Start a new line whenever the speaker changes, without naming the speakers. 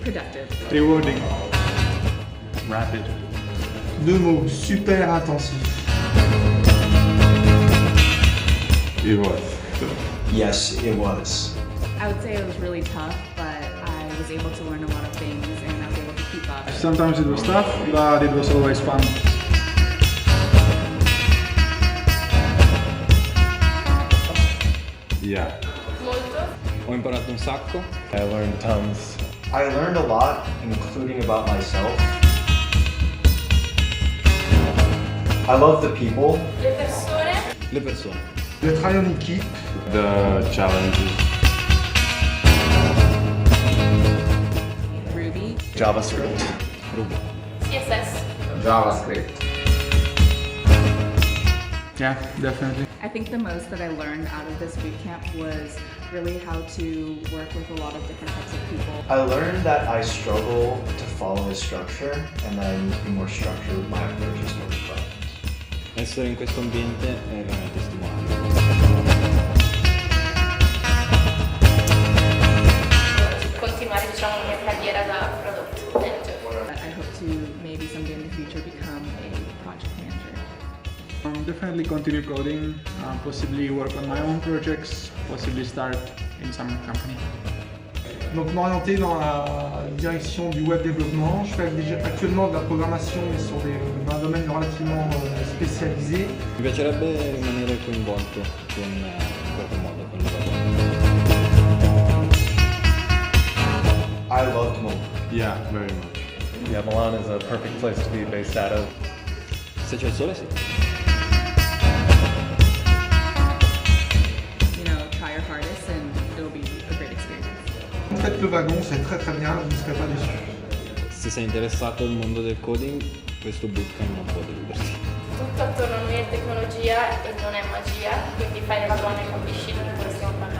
Productive.
Rewarding. Rapid.
2 mots, super intensif.
It was.
Yes, it was.
I would say it was really tough, but I was able to learn a lot of things and I was able to keep up.
Sometimes it was tough, but it was always fun.
Yeah.
Ho imparato un sacco.
I learned tons. I learned a lot, including about myself. I love the people.
Le persone.
Le travail en équipe.
The challenges.
Ruby.
JavaScript.
CSS.
JavaScript.
Yeah, definitely.
I think the most that I learned out of this bootcamp was really how to work with a lot of different types of people.
I learned that I struggle to follow a structure and that I need to be more structured with my approaches to the problems.
Essere in questo ambiente è veramente stimolante.
Continuare, diciamo, la mia carriera da product manager.
I hope to maybe someday in the future become a project manager.
Definitely continue coding, possibly work on my own projects, possibly start in some company.
Donc m'orienter dans la direction du web développement. Je fais actuellement de la programmation mais dans un domaine relativement spécialisé.
Mi piacerebbe rimanere coinvolto in qualche modo con il lavoro.
I loved Milano.
Yeah, very much.
Yeah, Milan is a perfect place to be based out of.
Se c'è il sole, sì.
You know, try your hardest and it'll be a great experience.
Faites le wagon, c'est très bien, vous ne serez pas déçus.
Se sei interessato al mondo del coding, questo bootcamp non può deluderti.
Tutto attorno a noi è tecnologia e non è magia, quindi fai le vagone e capisci di cosa stiamo parlando.